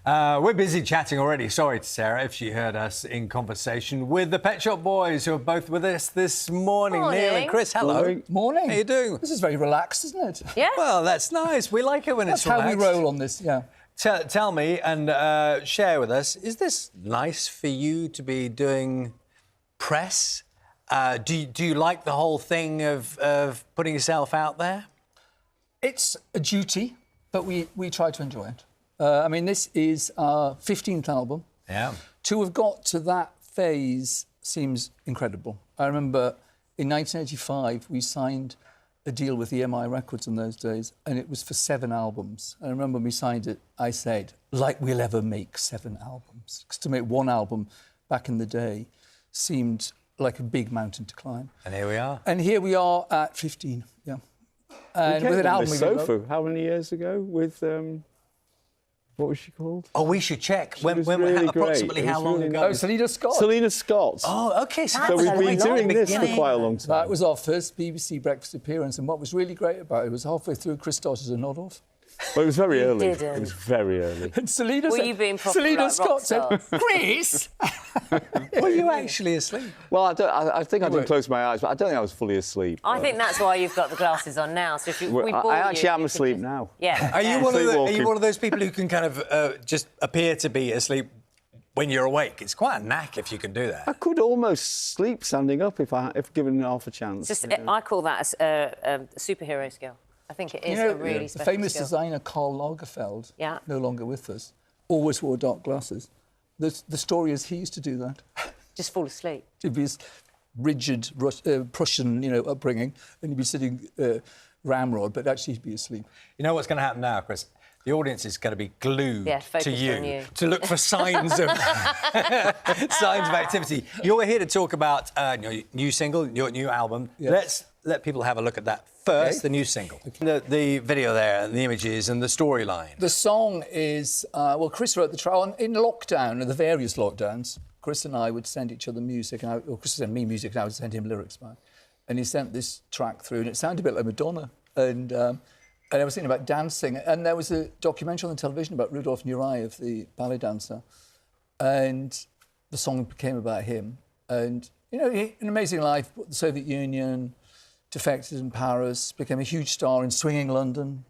We're busy chatting already. Sorry to Sarah if she heard us in conversation with the Pet Shop Boys, who are both with us this morning. Neil and Chris, hello. Morning. How you doing? This is very relaxed, isn't it? Yeah. Well, that's nice. We like it when it's That's relaxed. how we roll on this, yeah. Tell me and share with us, is this nice for you to be doing press? Do you like the whole thing of putting yourself out there? It's a duty, but we try to enjoy it. I mean, this is our 15th album. Yeah. To have got to that phase seems incredible. I remember in 1985, we signed a deal with EMI Records in those days, and it was for 7 albums. And I remember when we signed it, I said, like we'll ever make 7 albums. Because to make 1 album back in the day seemed like a big mountain to climb. And here we are. And here we are at 15, yeah. And with an album we Sofa, how many years ago with... what was she called? Oh, we should check. She was really approximately great. how long really ago? Oh, Selena Scott. Selena Scott. Oh, OK. So we've been doing this for quite a long time. That was our first BBC breakfast appearance, and what was really great about it was halfway through, Chris started a nod off. Well, it was very early. didn't. It was very early. And Selena Were said, you being proper Selena like Scott rock said, stars? Chris! Were you actually asleep? Well, I think I did close my eyes, but I don't think I was fully asleep. I think that's why you've got the glasses on now. So if we bore I actually you, am you asleep could just- now. Yeah. Are you Yeah. one of those people who can kind of just appear to be asleep when you're awake? It's quite a knack if you can do that. I could almost sleep standing up if given half a chance. Just, I call that a superhero skill. I think it is a really the special famous skill. designer Karl Lagerfeld, Yeah. no longer with us, always wore dark glasses. The story is he used to do that. Just fall asleep. To be his rigid Prussian, upbringing, and he'd be sitting ramrod, but actually he'd be asleep. You know what's going to happen now, Chris? The audience is going to be glued to focused on you you. to look for signs of signs of activity. You're here to talk about your new single, your new album. Yes. Let's let people have a look at that first. Okay. The new single, the video there, and the images and the storyline. The song is, Chris wrote the track. In lockdown, in the various lockdowns, Chris and I would send each other music, or Chris would send me music, and I would send him lyrics back. And he sent this track through, and it sounded a bit like Madonna. And I was thinking about dancing, and there was a documentary on the television about Rudolf Nureyev, the ballet dancer, and the song became about him. And, an amazing life, the Soviet Union, defected in Paris, became a huge star in swinging London,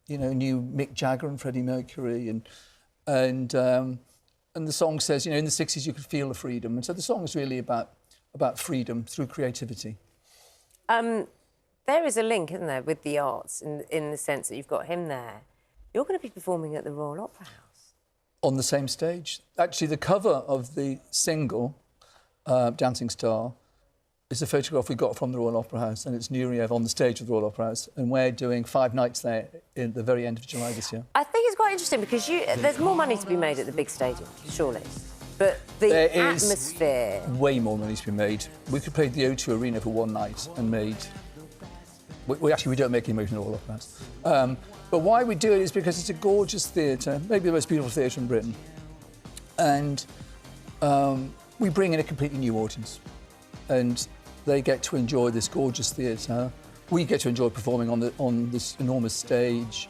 knew Mick Jagger and Freddie Mercury, and the song says, in the 60s you could feel the freedom. And so the song is really about freedom through creativity. There is a link, isn't there, with the arts in the sense that you've got him there. You're going to be performing at the Royal Opera House. On the same stage. Actually, the cover of the single, Dancing Star, is a photograph we got from the Royal Opera House, and it's Nureyev on the stage of the Royal Opera House, and we're doing 5 nights there in the very end of July this year. I think it's quite interesting because there's more money to be made at the big stadium, surely. But the atmosphere... Way more money to be made. We could play the O2 Arena for 1 night and made... We don't make any money in the Royal Opera House. But why we do it is because it's a gorgeous theatre, maybe the most beautiful theatre in Britain. And we bring in a completely new audience. And they get to enjoy this gorgeous theatre. We get to enjoy performing on this enormous stage.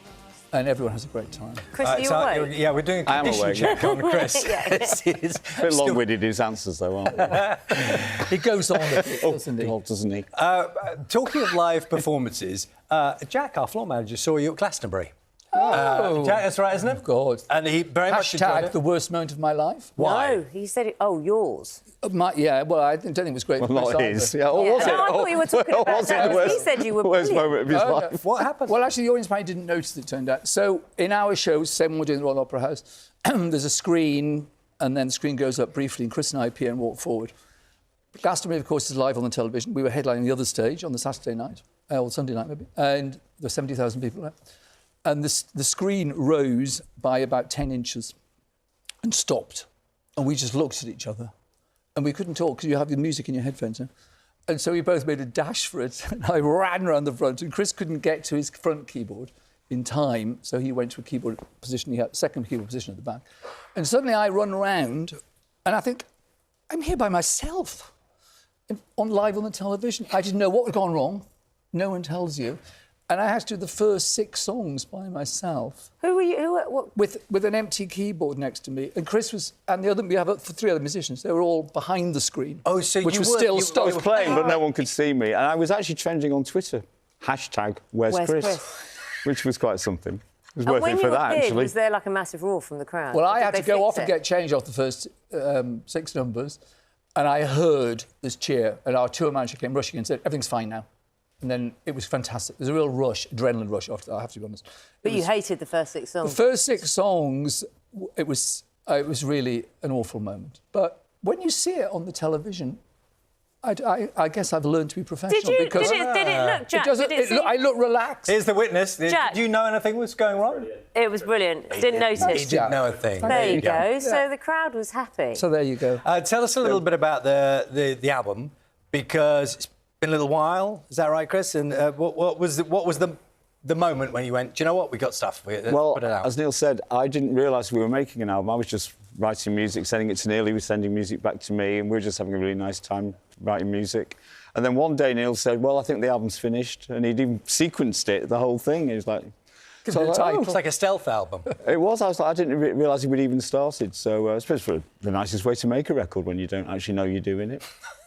And everyone has a great time. Chris, are you awake? Yeah, we're doing a condition check on Chris. Yeah. A bit long-winded, his answers, though, aren't they? He goes on a bit, doesn't he? Oh, doesn't he? Talking of live performances, Jack, our floor manager, saw you at Glastonbury. Oh, Jack, that's right, isn't it? Of course. And he very much enjoyed Hashtag it. the worst moment of my life. Why? No, he said it. Oh, yours. Yeah, well, I don't think it was great. Well, for not Chris his. either. Yeah, or was No, it? I thought you were talking Or about was it that. the worst- He said you were worst brilliant. moment of his life? What happened? Well, actually, the audience probably didn't notice it, turned out. So, in our show, same one we're doing at the Royal Opera House, there's a screen, and then the screen goes up briefly, and Chris and I appear and walk forward. Glastonbury, of course, is live on the television. We were headlining the other stage on the Saturday night, or Sunday night, maybe, and there were 70,000 people there. And the screen rose by about 10 inches and stopped. And we just looked at each other. And we couldn't talk because you have your music in your headphones. Huh? And so we both made a dash for it. And I ran around the front. And Chris couldn't get to his front keyboard in time. So he went to a keyboard position. He had a second keyboard position at the back. And suddenly I run around and I think, I'm here by myself. Live on the television. I didn't know what had gone wrong. No one tells you. And I had to do the first 6 songs by myself. Who were you? What? With an empty keyboard next to me. And Chris was... And we have 3 other musicians. They were all behind the screen. Oh, so which you was were... still you, stuck. I was playing, but no one could see me. And I was actually trending on Twitter. Hashtag, where's Chris? Which was quite something. It was worth it for that, actually. Was there like a massive roar from the crowd? Well, I had to go off and get changed off the first 6 numbers. And I heard this cheer. And our tour manager came rushing and said, everything's fine now. And then it was fantastic. There's a real rush, adrenaline rush after that, I have to be honest. But you hated the first 6 songs. The first 6 songs, it was really an awful moment. But when you see it on the television, I guess I've learned to be professional. Did it look, Jack? I look relaxed. Here's the witness. Jack. Did you know anything was going wrong? It was brilliant. Didn't notice. He didn't know a thing. There you go. So the crowd was happy. So there you go. Tell us a little bit about the album, because it's been a little while. Is that right, Chris? And what was the moment when you went, do you know what, we got stuff, let's put it out? As Neil said, I didn't realise we were making an album. I was just writing music, sending it to Neil. He was sending music back to me, and we were just having a really nice time writing music. And then one day Neil said, well, I think the album's finished, and he'd even sequenced it, the whole thing. He was like... So it's like a stealth album. It was. I was like, I didn't realise it would even started. So I suppose for the nicest way to make a record when you don't actually know you're doing it.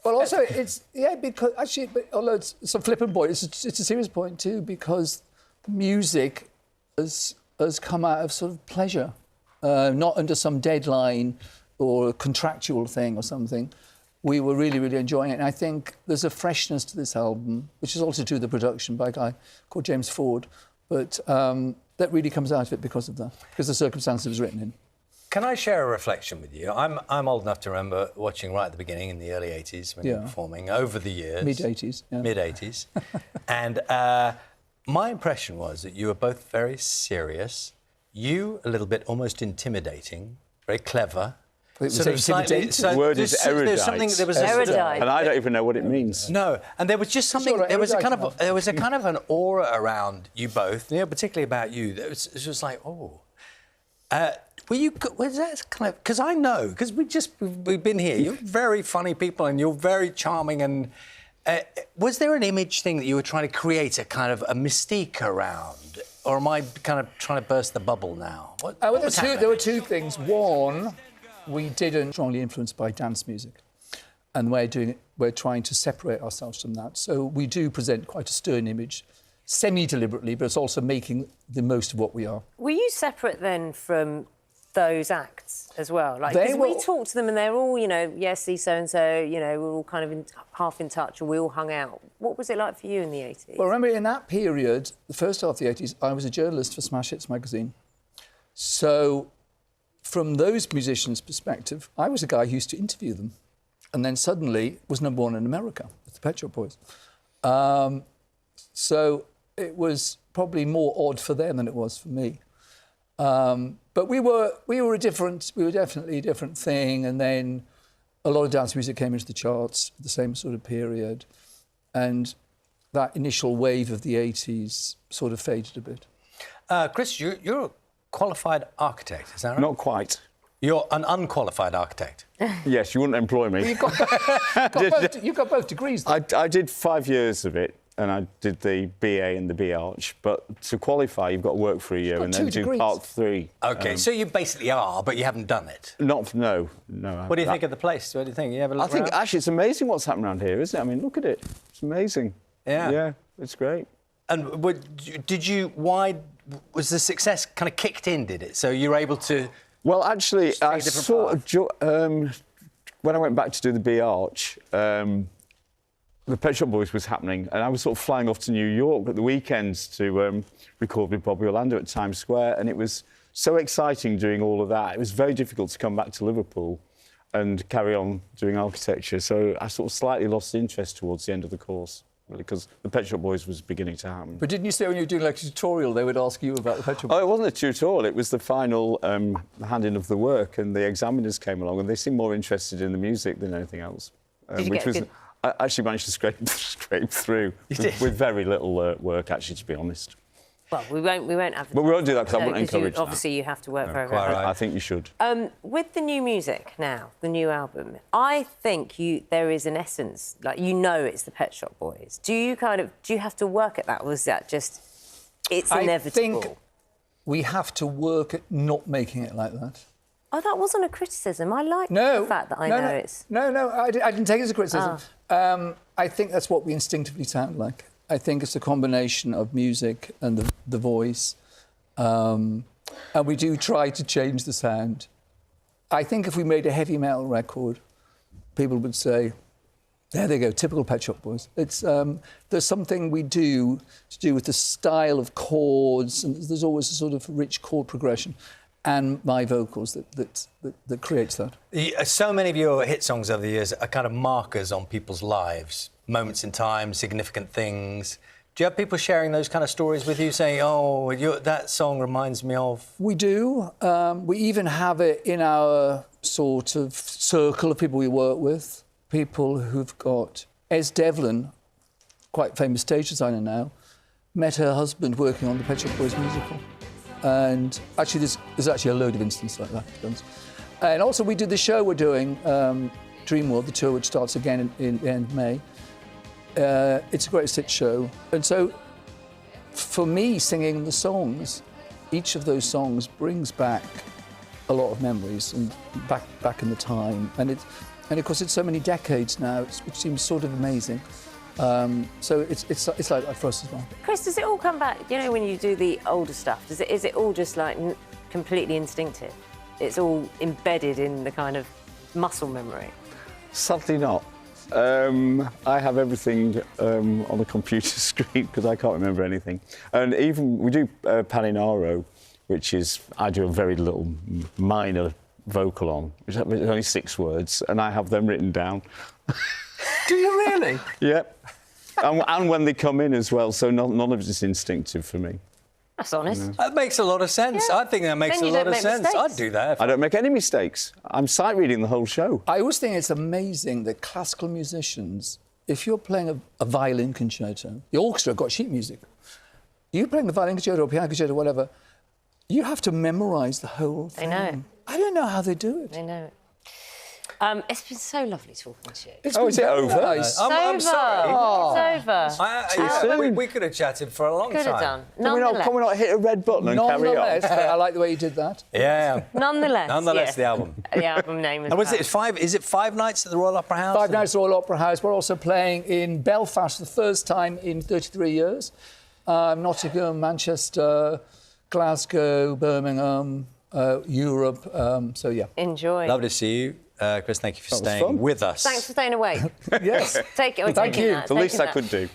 Well, also, because actually, although it's a flippant point, it's a serious point too, because music has come out of sort of pleasure, not under some deadline or a contractual thing or something. We were really, really enjoying it. And I think there's a freshness to this album, which is also to do with the production by a guy called James Ford. But that really comes out of it because of that, because the circumstances it was written in. Can I share a reflection with you? I'm old enough to remember watching right at the beginning in the early 80s when you were performing, over the years. Mid-80s, yeah. Mid-80s. And my impression was that you were both very serious, you a little bit almost intimidating, very clever. The word is erudite. There was erudite. And I don't even know what it means. No, and there was just something. There was a kind of an aura around you both, particularly about you. It was just like, oh. Was that kind of? Because I know, because we've been here. You're very funny people, and you're very charming. And was there an image thing that you were trying to create, a kind of a mystique around, or am I kind of trying to burst the bubble now? There were 2 things. One, we didn't strongly influenced by dance music, and we're trying to separate ourselves from that. So we do present quite a stern image, semi-deliberately, but it's also making the most of what we are. Were you separate then from those acts as well? Like, because we talked to them and they're all, yes, see so-and-so, we're all kind of half in touch, and we all hung out. What was it like for you in the 80s? Well, remember, in that period, the first half of the 80s, I was a journalist for Smash Hits magazine. So from those musicians' perspective, I was a guy who used to interview them, and then suddenly was #1 in America with the Pet Shop Boys. So it was probably more odd for them than it was for me. But we were definitely a different thing, and then a lot of dance music came into the charts at the same sort of period, and that initial wave of the 80s sort of faded a bit. Chris, you're a qualified architect, is that right? Not quite. You're an unqualified architect. Yes, you wouldn't employ me. You've got both degrees, though. I did 5 years of it, and I did the BA and the B-Arch. But to qualify, you've got to work for a year and then do Part 3. OK, so you basically are, but you haven't done it? No. What do you think of the place? What do you think? You have a look around? Actually, it's amazing what's happened around here, isn't it? I mean, look at it. It's amazing. Yeah. Yeah, it's great. And why was the success kind of kicked in, did it? So you were able to... Well, actually, I sort of... when I went back to do the B-Arch, the Pet Shop Boys was happening, and I was sort of flying off to New York at the weekends to record with Bobby Orlando at Times Square, and it was so exciting doing all of that. It was very difficult to come back to Liverpool and carry on doing architecture, so I sort of slightly lost interest towards the end of the course, really, because the Pet Shop Boys was beginning to happen. But didn't you say when you were doing like a tutorial, they would ask you about the Pet Shop Boys? Oh, it wasn't a tutorial, it was the final handing of the work, and the examiners came along, and they seemed more interested in the music than anything else. Did you get a good... I actually managed to scrape through with very little work, actually, to be honest. Well, we won't advertise. But we won't do that because I wouldn't encourage that. Obviously, you have to work very hard. Right. I think you should. With the new music now, the new album, I think there is an essence, like, it's the Pet Shop Boys. Do you have to work at that, or is that just it's inevitable. I think we have to work at not making it like that. Oh, that wasn't a criticism. I like the fact that I know it's... No, I didn't take it as a criticism. I think that's what we instinctively sound like. I think it's a combination of music and the voice. And we do try to change the sound. I think if we made a heavy metal record, people would say, there they go, typical Pet Shop Boys. It's, there's something we do to do with the style of chords, and there's always a sort of rich chord progression, and my vocals that creates that. So many of your hit songs over the years are kind of markers on people's lives, moments in time, significant things. Do you have people sharing those kind of stories with you, saying, oh, that song reminds me of... We do. We even have it in our sort of circle of people we work with, people who've got... Ez Devlin, quite famous stage designer now, met her husband working on the Pet Shop Boys musical. And actually, there's actually a load of instances like that, to be honest. And also, we did the show we're doing, Dream World, the tour, which starts again in the end of May. It's a greatest hit show. And so, for me, singing the songs, each of those songs brings back a lot of memories and back in the time. And of course, it's so many decades now, which seems sort of amazing. So it's like that for us as well. Chris, does it all come back, you know, when you do the older stuff, is it all just like completely instinctive? It's all embedded in the kind of muscle memory? Sadly not. I have everything on the computer screen because I can't remember anything. And even we do Palinaro, which is, I do a very little minor vocal on, which is only 6 words, and I have them written down. Do you really? Yep. And when they come in as well, so none of it is instinctive for me. That's honest. That makes a lot of sense. Yeah. I think that makes a lot of sense. Mistakes. I'd do that. I don't make any mistakes. I'm sight reading the whole show. I always think it's amazing that classical musicians, if you're playing a violin concerto, the orchestra have got sheet music. You're playing a violin concerto or piano concerto, whatever, you have to memorise the whole thing. I know. I don't know how they do it. I know it. It's been so lovely talking to you. It's Oh, is it over? nice. I'm sorry. It's over. We could have chatted for a long Could time. have done. Can we not hit a red button and carry on? Nonetheless, but I like the way you did that. Yeah. Nonetheless, Nonetheless, the album. The album name is... And was it 5? Is it 5 nights at the Royal Opera House? 5 nights at Royal Opera House. We're also playing in Belfast for the first time in 33 years. Nottingham, Manchester, Glasgow, Birmingham, Europe. So, yeah. Enjoy. Lovely to see you. Chris, thank you for That was staying fun. with us. Thanks for staying awake. Yes. Take it. Thank you. The least I could do.